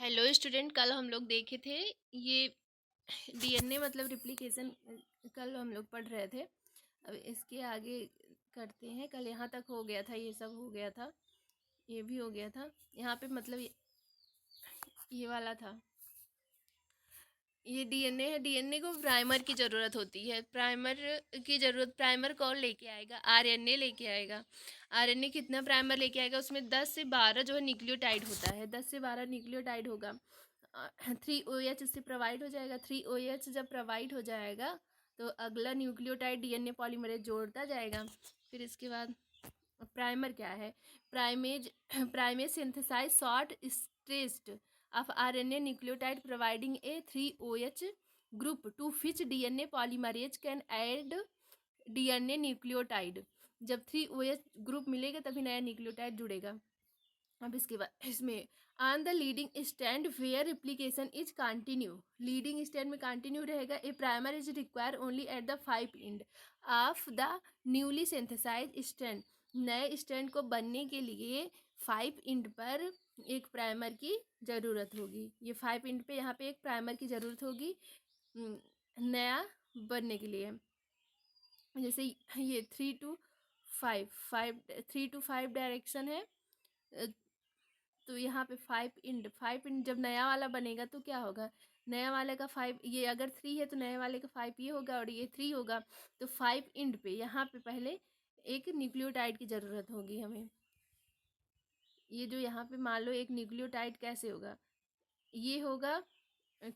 Hello student, कल हम लोग देखे थे ये डीएनए मतलब रिप्लिकेशन। कल हम लोग पढ़ रहे थे। अब इसके आगे करते हैं। कल यहाँ तक हो गया था, ये सब हो गया था, ये भी हो गया था। यहाँ पे मतलब ये वाला था, ये डीएनए है। डीएनए को प्राइमर की ज़रूरत होती है। प्राइमर कौन लेके आएगा? आरएनए लेके आएगा। आरएनए कितना प्राइमर लेके आएगा? उसमें 10 से 12 जो है न्यूक्लियोटाइड होता है। 10 से 12 न्यूक्लियोटाइड होगा। 3 OH इससे प्रोवाइड हो जाएगा। 3 OH जब प्रोवाइड हो जाएगा तो अगला न्यूक्लियोटाइड डीएनए पॉलीमरेज जोड़ता जाएगा। फिर इसके बाद प्राइमर क्या है? Primase primase synthesize short stretches of RNA nucleotide providing a 3OH group to which DNA polymerase can add DNA nucleotide। जब 3OH ग्रुप मिलेगा तभी नया न्यूक्लियोटाइड जुड़ेगा। अब इसके बाद इसमें on the leading stand where replication is continue, leading stand में कंटिन्यू रहेगा। A primer is require only at the 5 end of the newly synthesize stand. नए स्टैंड को बनने के लिए 5 एंड पर एक प्राइमर की ज़रूरत होगी। ये 5 एंड पे यहाँ पे एक प्राइमर की ज़रूरत होगी नया बनने के लिए। जैसे ये 3 to 5 डायरेक्शन है। तो यहाँ पे 5 इंड जब नया वाला बनेगा तो क्या होगा? नया वाले का 5, ये अगर 3 है तो नए वाले का 5 ये होगा और ये 3 होगा। तो 5 इंड पे यहाँ पे पहले एक न्यूक्लियोटाइड की ज़रूरत होगी हमें। ये जो यहाँ पे मान लो एक न्यूक्लियोटाइड कैसे होगा? ये होगा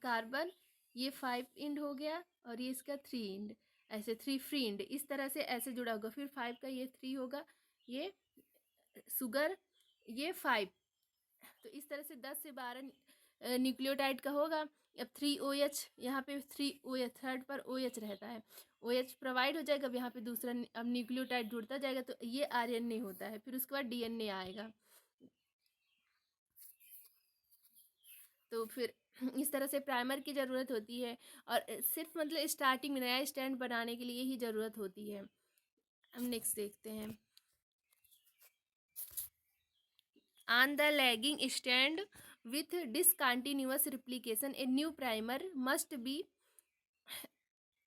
कार्बन, ये 5 इंड हो गया और ये इसका 3 इंड, ऐसे 3 फ्री इंड, इस तरह से ऐसे जुड़ा होगा। फिर 5 का ये 3 होगा, ये शुगर, ये 5। तो इस तरह से 10 से 12 न्यूक्लियोटाइड का होगा। अब 3 OH यहाँ पे 3 OH थर्ड पर OH रहता है। OH प्रोवाइड हो जाएगा। अब यहाँ पे दूसरा अब न्यूक्लियोटाइड जुड़ता जाएगा तो ये RNA होता है। फिर उसके बाद DNA आएगा। तो फिर इस तरह से प्राइमर की ज़रूरत होती है और सिर्फ मतलब स्टार्टिंग में नया स्टैंड बनाने के लिए ही ज़रूरत होती है। हम नेक्स्ट देखते हैं। On the lagging strand with discontinuous replication, a new primer must be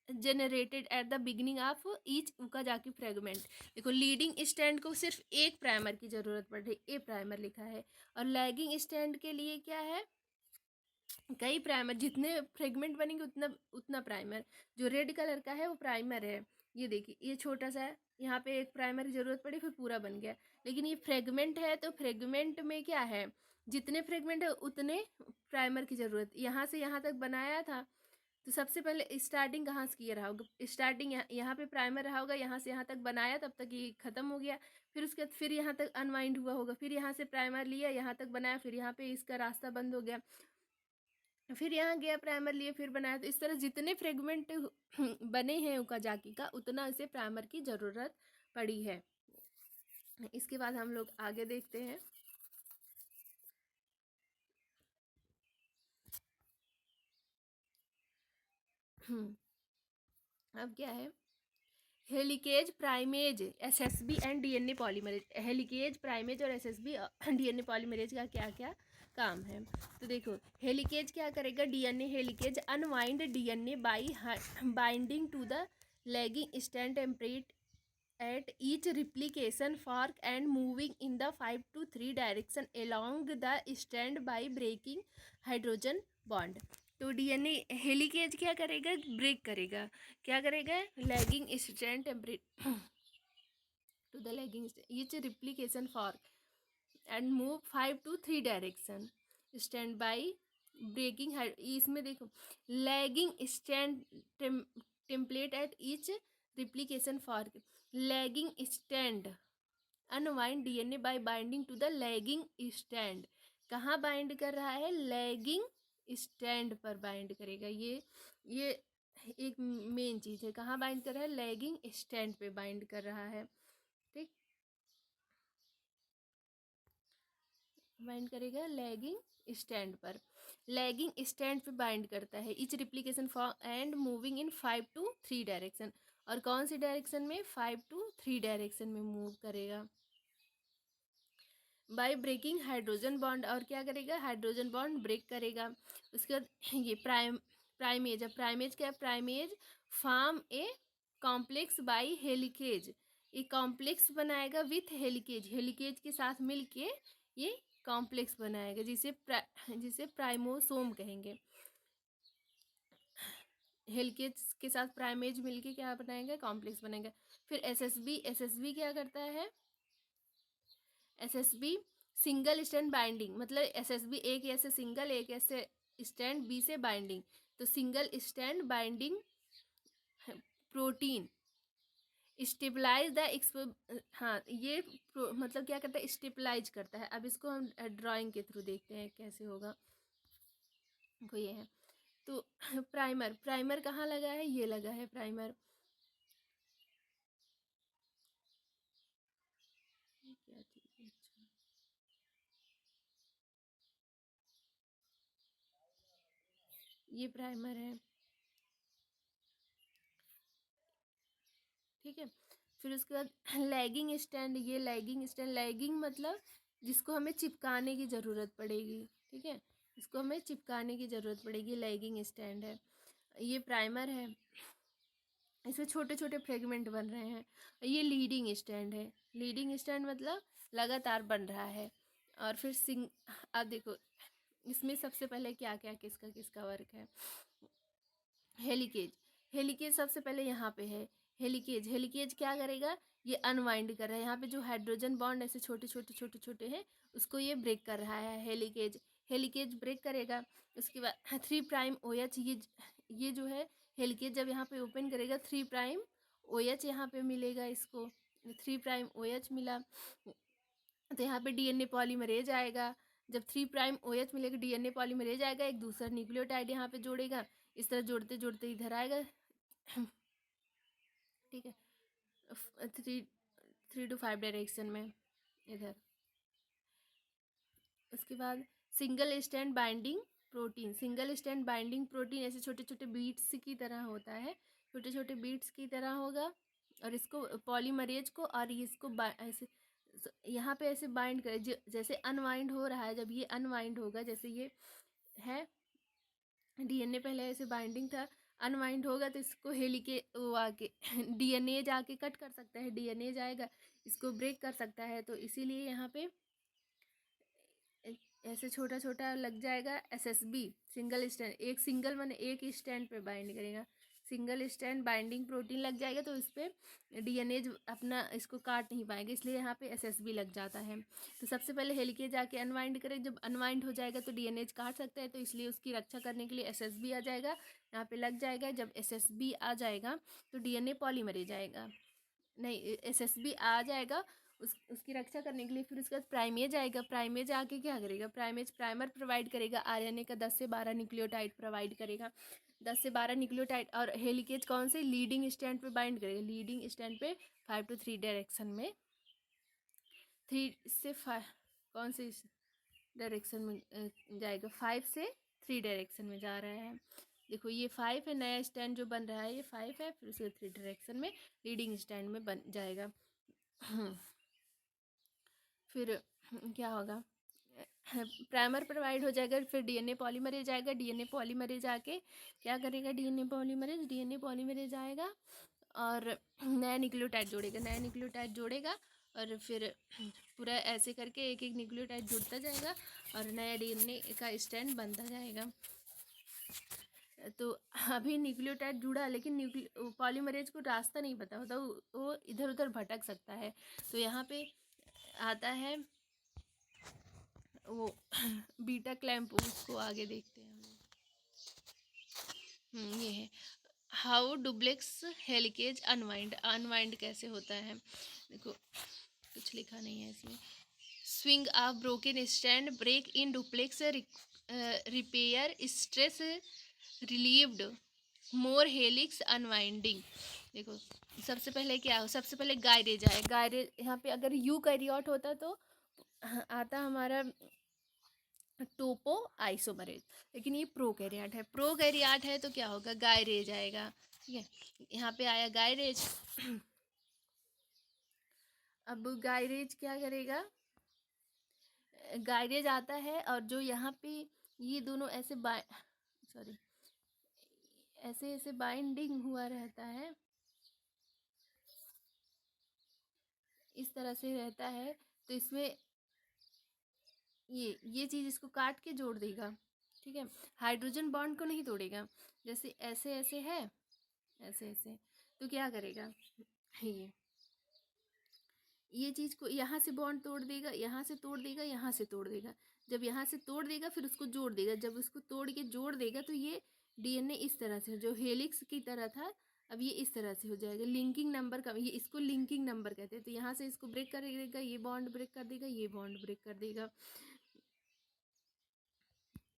generated at the beginning of each Okazaki fragment. देखो, लीडिंग स्टैंड को सिर्फ एक प्राइमर की ज़रूरत पड़ रही, ए प्राइमर लिखा है। और लैगिंग स्टैंड के लिए क्या है? कई प्राइमर, जितने फ्रेगमेंट बनेंगे उतना उतना प्राइमर। जो रेड कलर का है वो प्राइमर है। ये देखिए, ये छोटा सा है, यहाँ पे एक प्राइमर की ज़रूरत पड़ी फिर पूरा बन गया। लेकिन ये फ्रेगमेंट है तो फ्रेगमेंट में क्या है? जितने फ्रेगमेंट है उतने प्राइमर की ज़रूरत। यहाँ से यहाँ तक बनाया था तो सबसे पहले स्टार्टिंग कहाँ से किया रहा होगा? स्टार्टिंग यहाँ पे प्राइमर रहा होगा, यहाँ से यहाँ तक बनाया, तब तक ये ख़त्म हो गया। फिर उसके बाद फिर यहाँ तक अनवाइंड हुआ होगा, फिर यहाँ से प्राइमर लिया, यहाँ तक बनाया, फिर यहाँ पे इसका रास्ता बंद हो गया, फिर यहाँ गया प्राइमर लिए, फिर बनाया। तो इस तरह जितने फ्रेगमेंट बने हैं ओकाजाकी का उतना इसे प्राइमर की ज़रूरत पड़ी है। इसके बाद हम लोग आगे देखते हैं। अब क्या है? Helicase, primase, SSB and DNA polymerase. Helicase, primase और एसएसबी डीएनए पॉलीमरेज का क्या क्या काम है? तो देखो, हेलिकेज क्या करेगा? DNA helicase unwind DNA by binding to the lagging strand template at each replication fork and moving in the 5 to 3 direction along the strand by breaking hydrogen bond। तो डीएनए हेलिकेज क्या करेगा? ब्रेक करेगा। क्या करेगा? Lagging strand template to the lagging each replication fork and move 5 to 3 direction strand by breaking. इसमें देखो, lagging strand template at each replication fork, lagging strand unwind DNA by binding to the lagging strand. कहाँ bind कर रहा है? Lagging stand पर bind करेगा। ये एक मेन चीज़ है। कहाँ बाइंड कर रहा है? लैगिंग स्टैंड पे बाइंड कर रहा है। ठीक, बाइंड करेगा लैगिंग स्टैंड पर। लैगिंग स्टैंड पे बाइंड करता है etch replication for and moving in 5 to 3 direction. और कौन सी डायरेक्शन में? 5 to 3 डायरेक्शन में मूव करेगा। बाय ब्रेकिंग हाइड्रोजन बॉन्ड, और क्या करेगा, हाइड्रोजन बॉन्ड ब्रेक करेगा। उसके बाद ये प्राइमेज है। प्राइमेज क्या है, primase form a complex by helicase, ये कॉम्प्लेक्स बनाएगा विथ हेलिकेज, हेलिकेज के साथ मिलके ये कॉम्प्लेक्स बनाएगा, जिसे प्राइमोसोम कहेंगे। हेलिकेज के साथ प्राइमेज मिलके क्या बनाएगा, कॉम्प्लेक्स बनाएगा। फिर एसएसबी, एसएसबी क्या करता है, एसएसबी सिंगल स्टैंड बाइंडिंग, मतलब एसएसबी एक ऐसे सिंगल, एक ऐसे स्टैंड बी से बाइंडिंग, तो single strand binding protein stabilize the हाँ ये मतलब क्या करता है, स्टेबलाइज करता है। अब इसको हम ड्राइंग के थ्रू देखते हैं कैसे होगा। को ये है तो प्राइमर, प्राइमर कहाँ लगा है, ये लगा है प्राइमर। क्या चीज़ है? अच्छा, ये प्राइमर है, ठीक है। फिर उसके बाद लैगिंग स्टैंड, ये लैगिंग स्टैंड, लैगिंग मतलब जिसको हमें चिपकाने की ज़रूरत पड़ेगी, ठीक है, इसको हमें चिपकाने की ज़रूरत पड़ेगी, लैगिंग स्टैंड है। ये प्राइमर है, इसमें छोटे छोटे फ्रेगमेंट बन रहे हैं। ये लीडिंग स्टैंड है, लीडिंग स्टैंड मतलब लगातार बन रहा है। और फिर अब देखो इसमें सबसे पहले क्या क्या किसका किसका वर्क है। हेलिकेज, हेलिकेज सबसे पहले यहाँ पे है। हेलिकेज, हेलिकेज क्या करेगा, ये अनवाइंड कर रहा है, यहाँ पे जो हाइड्रोजन बॉन्ड ऐसे छोटे छोटे छोटे छोटे हैं उसको ये ब्रेक कर रहा है हेलिकेज, हेलिकेज ब्रेक करेगा। उसके बाद 3' OH, ये जो है हेलिकेज जब यहाँ पे ओपन करेगा 3' OH यहाँ पे मिलेगा इसको, 3' OH मिला तो यहाँ पे डीएनए पॉलीमरेज आएगा। जब 3' OH मिलेगा डीएनए पॉलीमरेज आएगा, एक दूसरा न्यूक्लियोटाइड यहाँ पे जोड़ेगा, इस तरह जोड़ते जोड़ते इधर आएगा ठीक है, 3 to 5 डायरेक्शन में इधर। उसके बाद single strand binding protein, single strand binding protein ऐसे छोटे छोटे बीट्स की तरह होता है, छोटे छोटे बीट्स की तरह होगा। और इसको पॉलीमरेज को और इसको ऐसे यहाँ पे ऐसे बाइंड कर, जैसे अनवाइंड हो रहा है, जब ये अनवाइंड होगा, जैसे ये है डीएनए पहले ऐसे बाइंडिंग था, अनवाइंड होगा तो इसको हेलिके वो आके डीएनए जाके कट कर सकता है, डीएनए जाएगा इसको ब्रेक कर सकता है, तो इसीलिए यहाँ पे ऐसे छोटा छोटा लग जाएगा। एसएसबी सिंगल स्टैंड, एक सिंगल मैंने एक स्टैंड पे बाइंड करेगा, सिंगल स्टैंड बाइंडिंग प्रोटीन लग जाएगा, तो इस पर डीएनए अपना इसको काट नहीं पाएंगे, इसलिए यहाँ पे एसएसबी लग जाता है। तो सबसे पहले हेलिकेज आके अनवाइंड करे, जब अनवाइंड हो जाएगा तो डीएनए काट सकता है, तो इसलिए उसकी रक्षा करने के लिए एसएसबी आ जाएगा, यहाँ पे लग जाएगा। जब एसएसबी आ जाएगा तो डीएनए पॉलीमरेज आएगा, नहीं एसएसबी आ जाएगा उसकी रक्षा करने के लिए। फिर उसके बाद प्राइमेज आएगा, प्राइमेज आके क्या करेगा, प्राइमेज प्राइमर प्रोवाइड करेगा, आरएनए का 10 से 12 न्यूक्लियोटाइड प्रोवाइड करेगा, 10 से 12 न्यूक्लियोटाइड। और हेलिकेज कौन से, लीडिंग स्टैंड पे बाइंड करेगा, लीडिंग स्टैंड पे 5 to 3 डायरेक्शन में, 3 से 5 कौन से डायरेक्शन में जाएगा, 5 से 3 डायरेक्शन में जा रहा है। देखो ये 5 है, नया स्टैंड जो बन रहा है ये 5 है, फिर उसके 3 डायरेक्शन में लीडिंग स्टैंड में बन जाएगा फिर क्या होगा, प्राइमर प्रोवाइड हो जाएगा, फिर डीएनए पॉलीमरेज आएगा, डीएनए पॉलीमरेज आके क्या करेगा, डीएनए पॉलीमरेज आएगा और नया न्यूक्लियोटाइड जोड़ेगा, नया न्यूक्लियोटाइड जोड़ेगा, और फिर पूरा ऐसे करके एक एक न्यूक्लियोटाइड जुड़ता जाएगा और नया डीएनए का स्टैंड बनता जाएगा। तो अभी न्यूक्लियोटाइड जुड़ा, लेकिन पॉलीमरेज को रास्ता नहीं पता होता, वो इधर उधर भटक सकता है, तो यहाँ पे आता है वो बीटा क्लैंप, उसको आगे देखते हैं हम लोग। ये है how duplex helicase unwind, unwind कैसे होता है, देखो कुछ लिखा नहीं है इसमें। Swing of broken strand break in duplex repair stress relieved more helix unwinding. देखो सबसे पहले क्या हो, सबसे पहले गायरेज आए, गायरेज यहाँ पे अगर यू कैरियोट होता तो आता हमारा टोपो आइसोमरेज, लेकिन ये प्रोकैरियोट है, प्रोकैरियोट है तो क्या होगा, गायरेज आएगा, ठीक है। यहाँ पे आया गायरेज अब गायरेज क्या करेगा, गाइडेज आता है, और जो यहाँ पे ये दोनों ऐसे सॉरी ऐसे ऐसे बाइंडिंग हुआ रहता है, इस तरह से रहता है। तो इसमें ये चीज़ इसको काट के जोड़ देगा, ठीक है। हाइड्रोजन बॉन्ड को नहीं तोड़ेगा। जैसे ऐसे ऐसे है, ऐसे ऐसे, तो क्या करेगा, ये चीज़ को यहाँ से बॉन्ड तोड़ देगा, यहाँ से तोड़ देगा, यहाँ से तोड़ देगा। जब यहाँ से तोड़ देगा फिर उसको जोड़ देगा, जब उसको तोड़ के जोड़ देगा तो ये डीएनए इस तरह से, जो हेलिक्स की तरह था अब ये इस तरह से हो जाएगा। लिंकिंग नंबर का, ये इसको लिंकिंग नंबर कहते हैं। तो यहाँ से इसको ब्रेक कर देगा, ये बॉन्ड ब्रेक कर देगा, ये बॉन्ड ब्रेक कर देगा।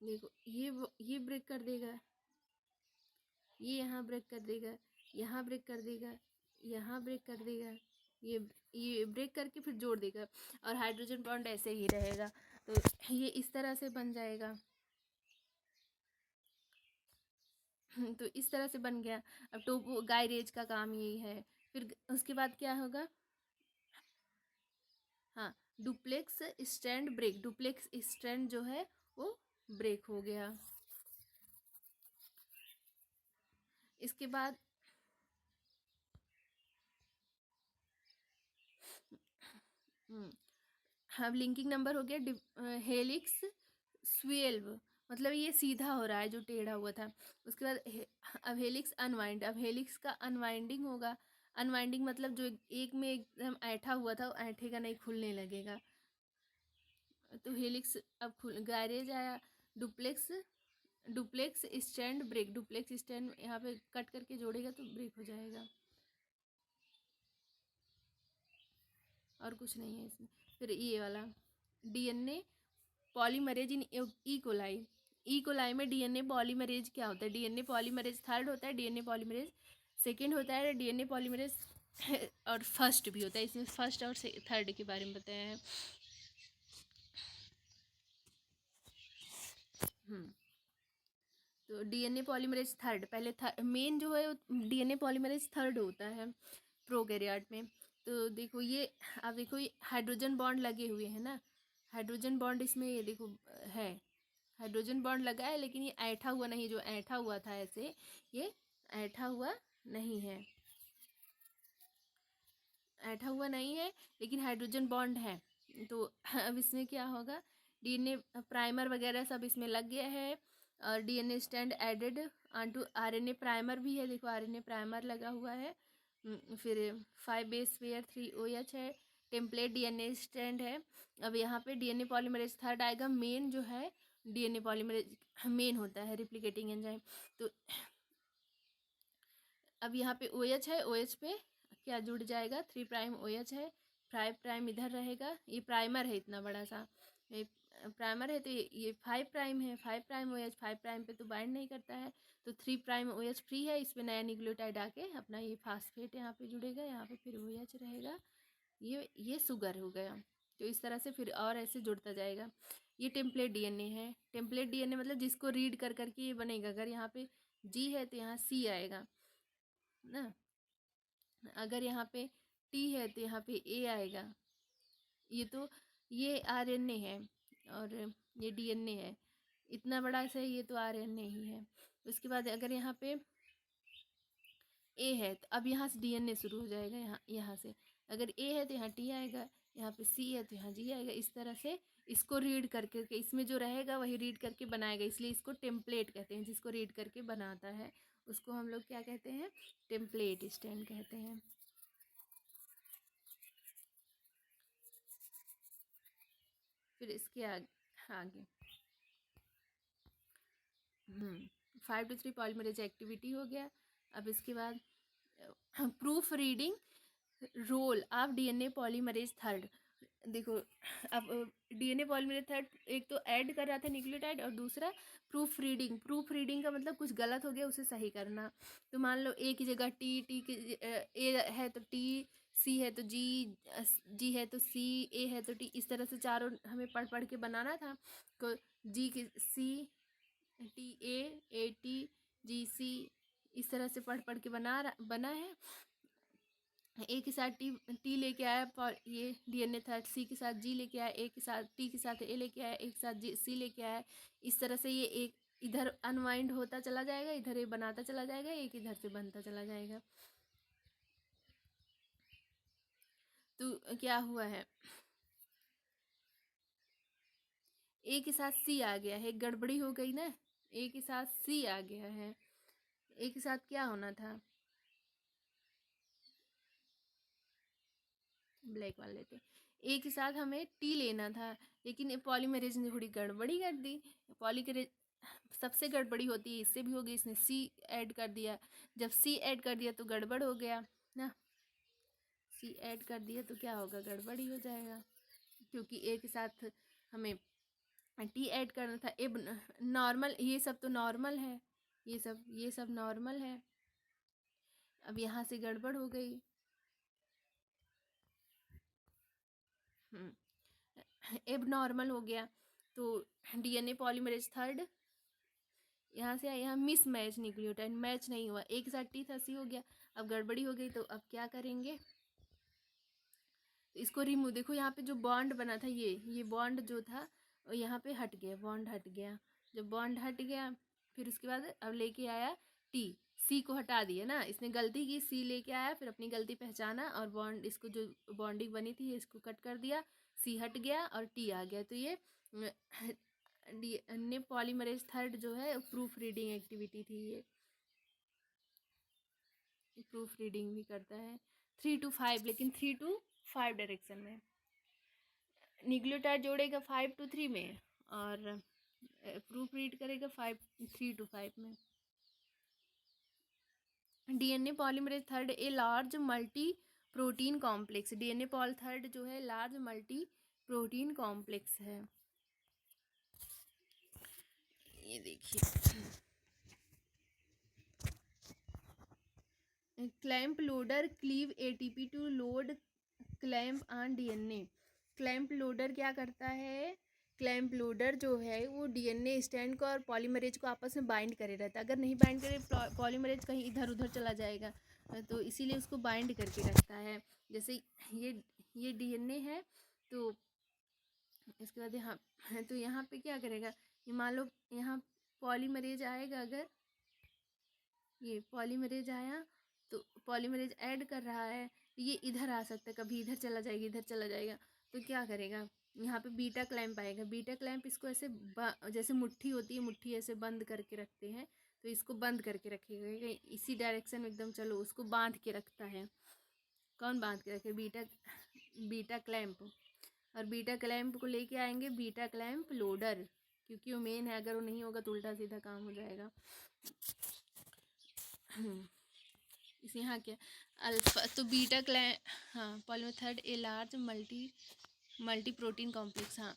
देखो ये ब्रेक कर देगा, ये यहाँ ब्रेक कर देगा, यहाँ ब्रेक कर देगा, यहाँ ब्रेक कर देगा, ये ब्रेक करके फिर जोड़ देगा, और हाइड्रोजन बॉन्ड ऐसे ही रहेगा। तो ये इस तरह से बन जाएगा। तो इस तरह से बन गया। अब टोपो गायरेज का काम यही है। फिर उसके बाद क्या होगा, हाँ, duplex strand break, duplex strand जो है वो ब्रेक हो गया। इसके बाद अब लिंकिंग नंबर हो गया हेलिक्स 12, मतलब ये सीधा हो रहा है जो टेढ़ा हुआ था। उसके बाद अब हेलिक्स अनवाइंड, अब हेलिक्स का अनवाइंडिंग होगा। अनवाइंडिंग मतलब जो एक में एकदम ऐठा हुआ था वो ऐठेगा नहीं, खुलने लगेगा। तो हेलिक्स अब खुल, गायरेज आया। Duplex duplex strand break, duplex strand यहाँ पे कट करके जोड़ेगा तो ब्रेक हो जाएगा, और कुछ नहीं है इसमें। फिर ये वाला डीएनए पॉलीमरेज इन ई कोलाई, ई कोलाई में डीएनए पॉलीमरेज क्या होता है, डीएनए पॉलीमरेज थर्ड होता है, डीएनए पॉलीमरेज सेकंड होता है, डीएनए पॉलीमरेज और फर्स्ट भी होता है। इसमें फर्स्ट और थर्ड के बारे में बताया है। तो डीएनए पॉलीमरेज थर्ड, पहले मेन जो है डीएनए पॉलीमरेज थर्ड होता है प्रोकैरियोट में। तो देखो ये, अब देखो ये हाइड्रोजन बॉन्ड लगे हुए हैं ना, हाइड्रोजन बॉन्ड इसमें ये देखो है, हाइड्रोजन बॉन्ड लगा है, लेकिन ये ऐठा हुआ नहीं, जो ऐठा हुआ था ऐसे, ये ऐठा हुआ नहीं है, ऐठा हुआ नहीं है, लेकिन हाइड्रोजन बॉन्ड है। तो अब इसमें क्या होगा, डीएनए प्राइमर वगैरह सब इसमें लग गया है, और DNA strand added onto RNA primer भी है, देखो आरएनए प्राइमर लगा हुआ है। फिर 5 बेस पेयर 3 OH है, टेम्पलेट डीएनए स्टैंड है। अब यहाँ पे डीएनए पॉलीमरेज थर्ड आएगा, मेन जो है डीएनए पॉलीमरेज मेन होता है रिप्लिकेटिंग एंजाइम। तो अब यहाँ पे OH है, OH पे क्या जुड़ जाएगा, 3 प्राइम OH है, 5 प्राइम इधर रहेगा, ये प्राइमर है इतना बड़ा सा, ये प्राइमर है, तो ये 5 प्राइम है, 5 प्राइम OH 5 प्राइम पे तो बाइंड नहीं करता है, तो 3 प्राइम OH फ्री है, इस पर नया न्यूक्लियोटाइड आके अपना ये फास्फेट यहाँ पे जुड़ेगा, यहाँ पे फिर OH रहेगा, ये शुगर हो गया। तो इस तरह से फिर और ऐसे जुड़ता जाएगा। ये टेम्पलेट डीएनए है, टेम्पलेट डीएनए मतलब जिसको रीड कर करके ये बनेगा। अगर यहाँ पे G है तो यहाँ C आएगा ना, अगर यहाँ पे T है तो यहाँ पे A आएगा। ये आरएनए है और ये डीएनए है, इतना बड़ा सा ये तो आरएनए ही है। उसके बाद अगर यहाँ पे ए है तो अब यहाँ से डीएनए शुरू हो जाएगा, यहाँ से अगर ए है तो यहाँ टी आएगा, यहाँ पे सी है तो यहाँ जी आएगा। इस तरह से इसको रीड करके इसमें जो रहेगा वही रीड करके बनाएगा, इसलिए इसको टेम्पलेट कहते हैं। जिसको रीड करके बनाता है उसको हम लोग क्या कहते हैं, टेम्पलेट स्टैंड कहते हैं। फिर इसके आगे 5 to 3 पॉलीमरेज एक्टिविटी हो गया। अब इसके बाद proofreading role of DNA polymerase third. देखो अब डीएनए पॉलीमरेज थर्ड एक तो ऐड कर रहा था न्यूक्लियोटाइड, और दूसरा प्रूफ रीडिंग। प्रूफ रीडिंग का मतलब कुछ गलत हो गया उसे सही करना। तो मान लो ए की जगह टी की ए है तो टी, सी है तो जी, जी है तो सी, ए है तो टी, इस तरह से चारों हमें पढ़ पढ़ के बनाना था। तो जी की सी, टी ए टी, जी सी, इस तरह से पढ़ पढ़ के बना है। ए के साथ टी टी लेके आया, ये डीएनए थर्ड सी के साथ जी लेके आया, ए के साथ टी के साथ ए लेके आया, ए के साथ जी सी लेके आया। इस तरह से ये एक इधर अनवाइंड होता चला जाएगा, इधर ये बनाता चला जाएगा, एक इधर से बनता चला जाएगा। तो क्या हुआ है, ए के साथ सी आ गया है, गड़बड़ी हो गई ना, ए के साथ सी आ गया है। ए के साथ क्या होना था, ब्लैक वाले लेते, ए के साथ हमें टी लेना था, लेकिन पॉलीमरेज ने थोड़ी गड़बड़ी कर दी। पॉलीमरेज सबसे गड़बड़ी होती है, इससे भी हो गई, इसने सी ऐड कर दिया। जब सी ऐड कर दिया तो गड़बड़ हो गया ना, सी ऐड कर दिया तो क्या होगा, गड़बड़ी हो जाएगा, क्योंकि ए के साथ हमें टी ऐड करना था। ए नॉर्मल, ये सब तो नॉर्मल है, ये सब नॉर्मल है। अब यहाँ से गड़बड़ हो गई। एब नॉर्मल हो गया, तो डीएनए पॉलीमरेज थर्ड यहाँ से यहाँ मिस मैच न्यूक्लियोटाइड मैच नहीं हुआ, एक साथ टी था सी हो गया। अब गड़बड़ी हो गई, तो अब क्या करेंगे, तो इसको रिमूव, देखो यहाँ पे जो बॉन्ड बना था, ये बॉन्ड जो था यहाँ पे हट गया, बॉन्ड हट गया। जब बॉन्ड हट गया, फिर उसके बाद अब लेके आया टी, सी को हटा दिया ना, इसने गलती की, सी लेके आया, फिर अपनी गलती पहचाना और बॉन्ड, इसको जो बॉन्डिंग बनी थी इसको कट कर दिया, सी हट गया और टी आ गया। तो ये डीएनए पॉलीमरेज थर्ड जो है प्रूफ रीडिंग एक्टिविटी थी, ये प्रूफ रीडिंग भी करता है 3 to 5, लेकिन 3 to 5 डायरेक्शन में। न्यूक्लियोटाइड जोड़ेगा 5 to 3 में, और प्रूफ रीड करेगा 3 to 5 में। DNA polymerase third a large multi protein complex, DNA pol third जो है लार्ज मल्टी प्रोटीन कॉम्प्लेक्स है। ये देखिए, clamp loader cleave ATP to load clamp on DNA. Clamp loader क्या करता है, क्लैंप लोडर जो है वो डीएनए स्टैंड को और पॉलीमरेज को आपस में बाइंड करे रहता है। अगर नहीं बाइंड करे, पॉलीमरेज कहीं इधर उधर चला जाएगा, तो इसीलिए उसको बाइंड करके रखता है। जैसे ये डीएनए है, तो इसके बाद यहाँ तो यहाँ पे क्या करेगा, ये मान लो यहाँ पॉलीमरेज आएगा, अगर ये पॉलीमरेज आया तो पॉलीमरेज ऐड कर रहा है, ये इधर आ सकता है, कभी इधर चला जाएगा, इधर चला जाएगा, तो क्या करेगा, यहाँ पे बीटा क्लैंप आएगा। बीटा क्लैंप इसको ऐसे जैसे मुट्ठी होती है, मुट्ठी ऐसे बंद करके रखते हैं, तो इसको बंद करके रखेगा, इसी डायरेक्शन में एकदम चलो, उसको बांध के रखता है। कौन बांध के रखे, बीटा क्लैंप। और बीटा क्लैंप को लेके आएंगे बीटा क्लैंप लोडर, क्योंकि वो मेन है, अगर वो नहीं होगा तो उल्टा सीधा काम हो जाएगा। इस यहाँ क्या, अल्फा तो बीटा क्लैंप, हाँ polymer third a large multi protein complex. हाँ,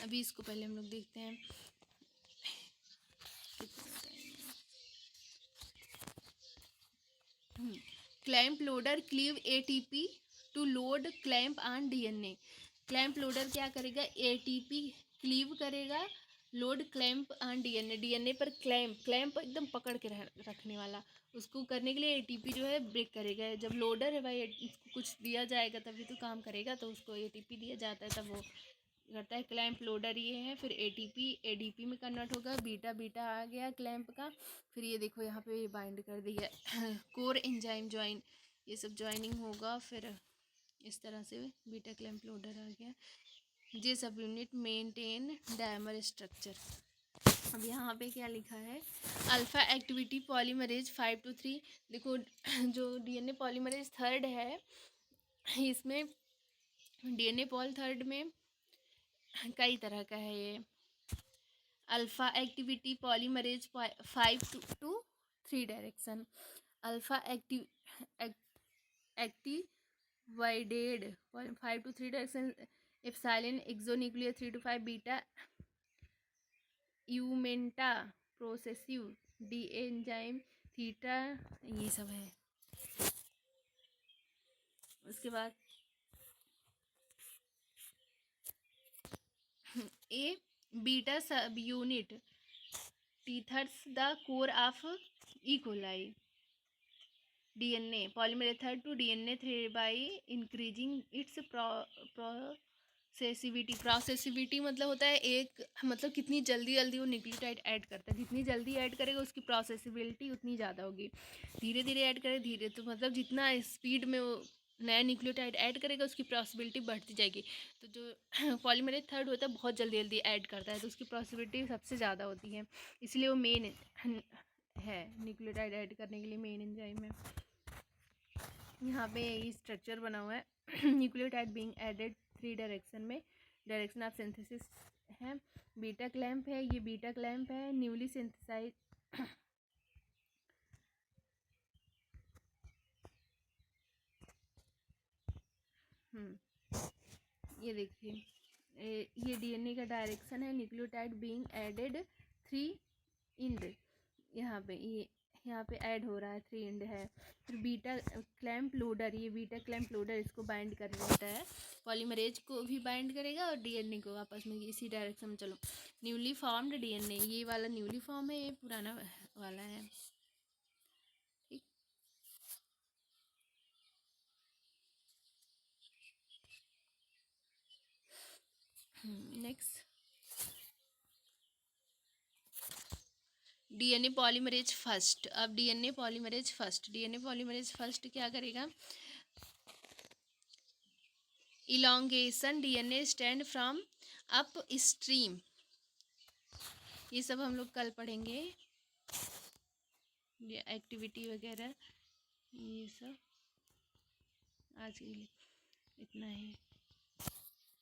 अभी इसको पहले हम लोग देखते हैं clamp loader cleave ATP to load clamp on DNA. Clamp loader क्या करेगा, एटीपी क्लीव करेगा, load clamp on DNA, DNA पर क्लैंप एकदम पकड़ के रखने वाला, उसको करने के लिए एटीपी जो है ब्रेक करेगा। जब लोडर है भाई, उसको कुछ दिया जाएगा तभी तो काम करेगा, तो उसको एटीपी दिया जाता है, तब वो करता है। क्लैंप लोडर ये है, फिर एटीपी एडीपी में कन्वर्ट होगा, बीटा बीटा आ गया क्लैंप का, फिर ये देखो यहाँ पे ये बाइंड कर दिया कोर एंजाइम ज्वाइन, ये सब ज्वाइनिंग होगा, फिर इस तरह से बीटा क्लैंप लोडर आ गया। ये सब यूनिट मेंटेन डायमर स्ट्रक्चर। अब यहाँ पे क्या लिखा है, अल्फा एक्टिविटी पॉलीमरेज 5 to 3। देखो जो डीएनए पॉलीमरेज थर्ड है, इसमें डीएनए पॉल थर्ड में कई तरह का है। ये alpha activity polymerase 5 to 3 direction, alpha activated 5 to 3 direction, epsilon exonuclear 3 to 5, beta यूमेंटा प्रोसेसिव डी एंजाइम थीटा, ये सब है। उसके बाद a beta sub unit tethers the core of E coli. DNA polymerase third to DNA thereby increasing its processivity मतलब होता है एक, मतलब कितनी जल्दी जल्दी वो न्यूक्लियोटाइड ऐड करता है, जितनी जल्दी ऐड करेगा उसकी प्रोसेसिबिलिटी उतनी ज़्यादा होगी। धीरे धीरे ऐड करे, धीरे तो मतलब जितना स्पीड में वो नया न्यूक्लियोटाइड ऐड करेगा उसकी पॉसिबिलिटी बढ़ती जाएगी। तो जो पॉलीमरेज थर्ड होता है बहुत जल्दी जल्दी ऐड करता है, तो उसकी पॉसिबिलिटी सबसे ज़्यादा होती है, इसलिए वो मेन है न्यूक्लियोटाइड ऐड करने के लिए मेन एंजाइम है। यहाँ पे यही स्ट्रक्चर बना हुआ है न्यूक्लियोटाइड बीइंग एडेड 3 डायरेक्शन में, डायरेक्शन ऑफ सिंथेसिस है, बीटा क्लैंप है, ये बीटा क्लैंप है, न्यूली सिंथेसाइज ये देखिए ये डीएनए का डायरेक्शन है, न्यूक्लियोटाइड बीइंग एडेड 3 इंड, यहाँ पे ये यहाँ पे ऐड हो रहा है 3 इंड है। फिर बीटा क्लैंप लोडर, ये बीटा क्लैंप लोडर इसको बाइंड कर देता है, पॉलीमरेज को भी बाइंड करेगा और डीएनए को आपस में इसी डायरेक्शन में। चलो न्यूली फॉर्म्ड डीएनए, ये वाला न्यूली फॉर्म है, ये पुराना वाला है, ठीक। Next DNA polymerase first. अब डीएनए पॉलीमरेज फर्स्ट क्या करेगा, elongation DNA stand from up stream, ये सब हम लोग कल पढ़ेंगे, ये एक्टिविटी वगैरह ये सब। आज के लिए इतना ही,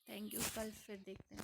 थैंक यू, कल फिर देखते हैं।